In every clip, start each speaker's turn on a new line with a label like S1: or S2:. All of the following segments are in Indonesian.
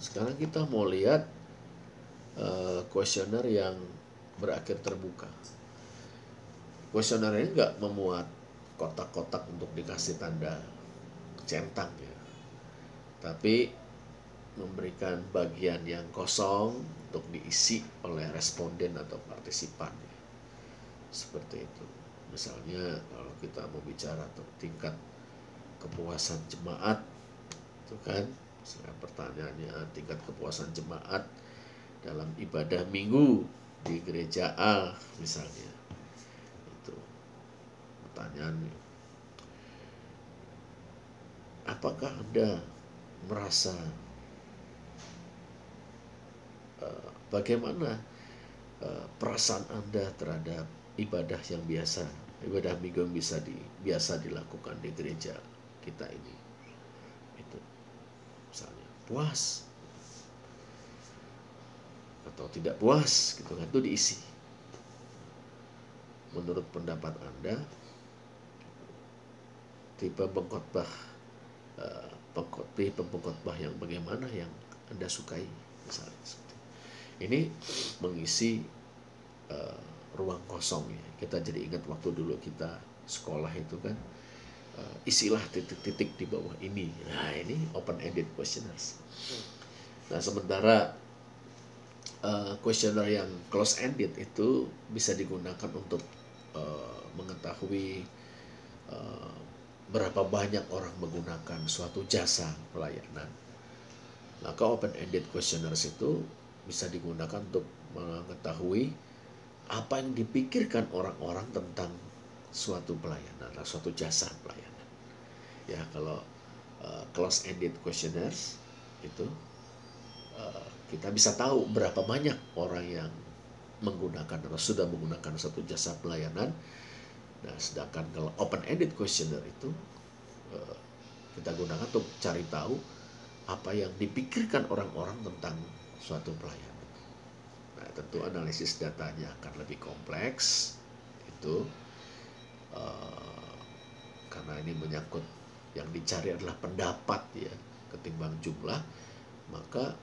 S1: Sekarang kita mau lihat kuesioner yang berakhir terbuka. Kuesioner ini nggak memuat kotak-kotak untuk dikasih tanda centang ya, tapi memberikan bagian yang kosong untuk diisi oleh responden atau partisipan ya. Seperti itu. Misalnya kalau kita mau bicara tingkat kepuasan jemaat, itu kan pertanyaannya tingkat kepuasan jemaat dalam ibadah minggu di gereja A misalnya. Itu pertanyaannya. Apakah Anda merasa bagaimana perasaan Anda terhadap ibadah yang biasa, ibadah minggu yang biasa dilakukan di gereja kita ini? Itu misalnya puas atau tidak puas gitu kan, itu diisi. Menurut pendapat Anda, tipe pengkhotbah yang bagaimana yang Anda sukai misalnya. Ini mengisi ruang kosong ya. Kita jadi ingat waktu dulu kita sekolah itu kan, isilah titik-titik di bawah ini. Nah, ini open-ended questionnaires. Nah, sementara questionnaire yang close-ended itu bisa digunakan untuk mengetahui berapa banyak orang menggunakan suatu jasa pelayanan. Maka open-ended questionnaires itu bisa digunakan untuk mengetahui apa yang dipikirkan orang-orang tentang suatu pelayanan atau suatu jasa pelayanan. Ya, kalau close-ended questionnaires itu kita bisa tahu berapa banyak orang yang menggunakan atau sudah menggunakan satu jasa pelayanan. Nah, sedangkan kalau open-ended questionnaire itu kita gunakan untuk cari tahu apa yang dipikirkan orang-orang tentang suatu pelayanan. Nah, tentu analisis datanya akan lebih kompleks itu karena ini menyangkut yang dicari adalah pendapat ya ketimbang jumlah, maka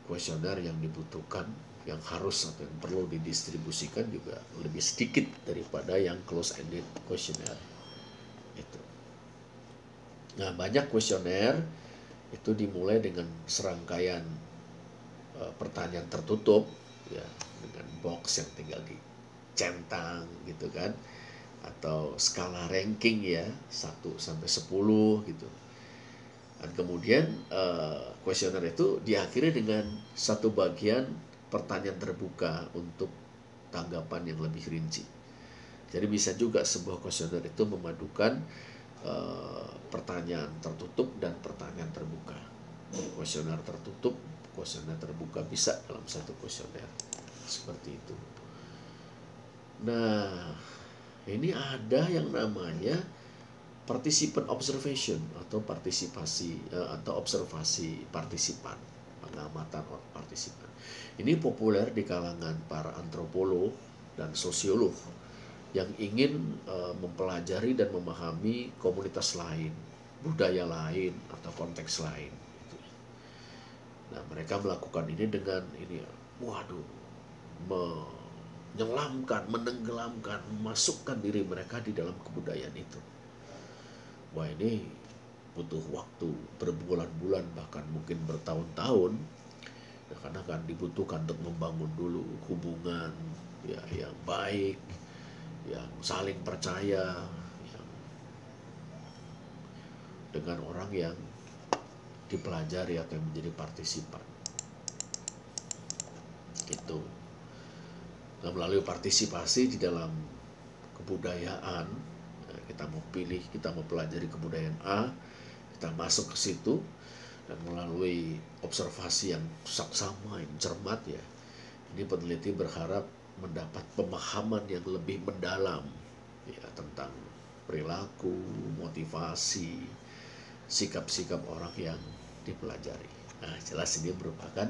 S1: kuesioner yang dibutuhkan, yang harus atau yang perlu didistribusikan juga lebih sedikit daripada yang close-ended questionnaire itu. Nah, banyak kuesioner itu dimulai dengan serangkaian pertanyaan tertutup ya, dengan box yang tinggal dicentang gitu kan, atau skala ranking ya 1 sampai 10 gitu. Dan kemudian kuesioner itu diakhiri dengan satu bagian pertanyaan terbuka untuk tanggapan yang lebih rinci. Jadi bisa juga sebuah kuesioner itu memadukan pertanyaan tertutup dan pertanyaan terbuka. Kuesioner tertutup, kuesioner terbuka bisa dalam satu kuesioner. Seperti itu. Nah, ini ada yang namanya participant observation atau partisipasi atau observasi partisipan, pengamatan partisipan. Ini populer di kalangan para antropolog dan sosiolog yang ingin mempelajari dan memahami komunitas lain, budaya lain atau konteks lain. Nah, mereka melakukan ini dengan ini, menyelamkan, menenggelamkan, memasukkan diri mereka di dalam kebudayaan itu. Wah, ini butuh waktu berbulan-bulan bahkan mungkin bertahun-tahun ya, karena kan dibutuhkan untuk membangun dulu hubungan ya yang baik, yang saling percaya yang dengan orang yang dipelajari atau yang menjadi partisipan itu. Nah, melalui partisipasi di dalam kebudayaan, kita mau pilih, kita mau pelajari kebudayaan A, kita masuk ke situ, dan melalui observasi yang saksama, yang cermat ya, ini peneliti berharap mendapat pemahaman yang lebih mendalam ya, tentang perilaku, motivasi, sikap-sikap orang yang dipelajari. Nah, jelas ini merupakan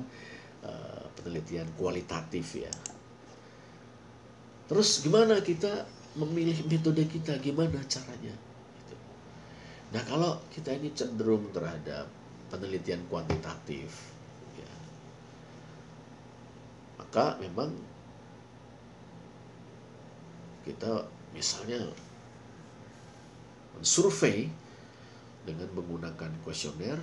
S1: penelitian kualitatif ya. Terus gimana kita memilih metode kita, gimana caranya? Nah, kalau kita ini cenderung terhadap penelitian kuantitatif, ya, maka memang kita misalnya mensurvei dengan menggunakan kuesioner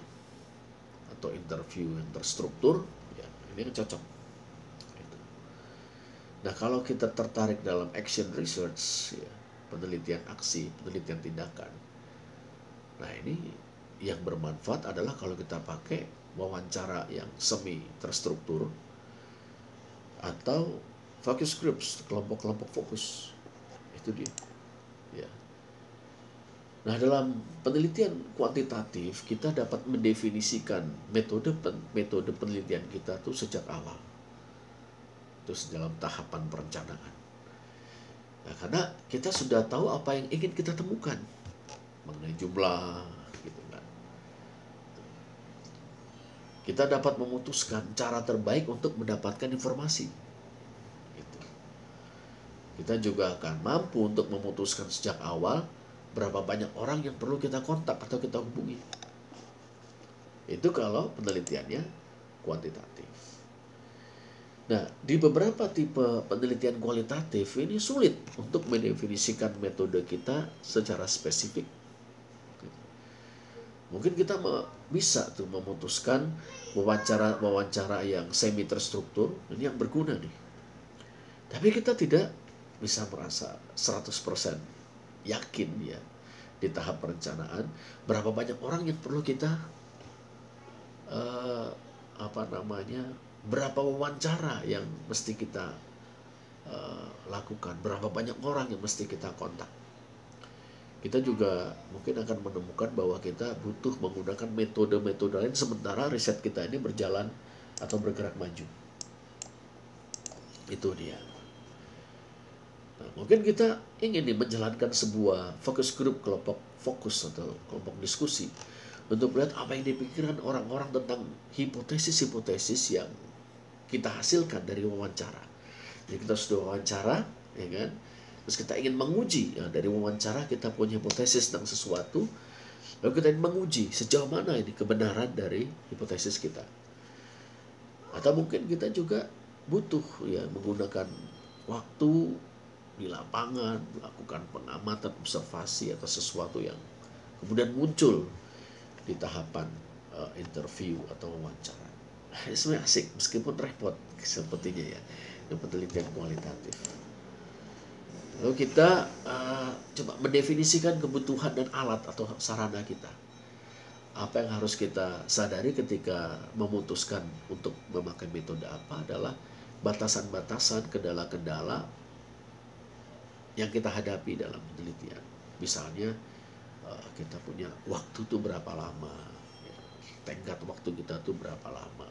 S1: atau interview yang terstruktur, ya ini yang cocok. Nah, kalau kita tertarik dalam action research, ya, penelitian aksi, penelitian tindakan, nah ini yang bermanfaat adalah kalau kita pakai wawancara yang semi terstruktur atau focus groups, kelompok-kelompok fokus. Itu dia. Ya. Nah, dalam penelitian kuantitatif kita dapat mendefinisikan metode penelitian kita tuh sejak awal. Terus dalam tahapan perencanaan. Nah, karena kita sudah tahu apa yang ingin kita temukan mengenai jumlah, gitu kan. Kita dapat memutuskan cara terbaik untuk mendapatkan informasi. Gitu. Kita juga akan mampu untuk memutuskan sejak awal berapa banyak orang yang perlu kita kontak atau kita hubungi. Itu kalau penelitiannya kuantitatif. Nah, di beberapa tipe penelitian kualitatif ini sulit untuk mendefinisikan metode kita secara spesifik. Mungkin kita bisa tuh memutuskan wawancara yang semi terstruktur, ini yang berguna nih. Tapi kita tidak bisa merasa 100% yakin ya di tahap perencanaan berapa banyak orang yang perlu kita berapa wawancara yang mesti kita lakukan, berapa banyak orang yang mesti kita kontak. Kita juga mungkin akan menemukan bahwa kita butuh menggunakan metode-metode lain sementara riset kita ini berjalan atau bergerak maju. Itu dia. Nah, mungkin kita ingin nih menjalankan sebuah focus group, kelompok fokus atau kelompok diskusi untuk melihat apa yang dipikirkan orang-orang tentang hipotesis-hipotesis yang kita hasilkan dari wawancara. Jadi kita sudah wawancara, ya kan? Terus kita ingin menguji, ya, dari wawancara kita punya hipotesis tentang sesuatu, lalu kita ingin menguji sejauh mana ini kebenaran dari hipotesis kita. Atau mungkin kita juga butuh ya menggunakan waktu di lapangan, melakukan pengamatan, observasi atau sesuatu yang kemudian muncul di tahapan interview atau wawancara. Ini sebenarnya asik, meskipun repot sepertinya ya, yang penelitian kualitatif. Lalu kita coba mendefinisikan kebutuhan dan alat atau sarana kita. Apa yang harus kita sadari ketika memutuskan untuk memakai metode apa adalah batasan-batasan, kendala-kendala yang kita hadapi dalam penelitian. Misalnya kita punya waktu itu berapa lama, ya, tenggat waktu kita itu berapa lama.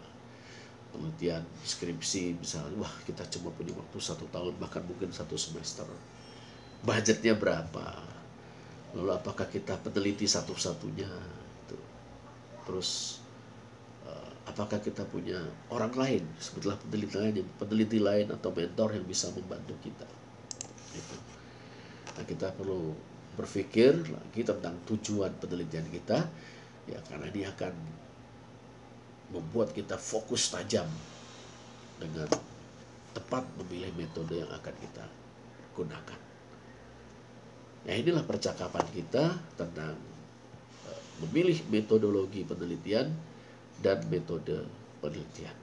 S1: Penelitian skripsi misalnya, wah kita cuma punya waktu 1 tahun, bahkan mungkin 1 semester. Budgetnya berapa? Lalu apakah kita peneliti satu-satunya? Terus apakah kita punya orang lain, sebutlah peneliti lain atau mentor yang bisa membantu kita? Gitu. Nah, kita perlu berpikir lagi tentang tujuan penelitian kita, ya karena ini akan membuat kita fokus tajam dengan tepat memilih metode yang akan kita gunakan. Nah, inilah percakapan kita tentang memilih metodologi penelitian dan metode penelitian.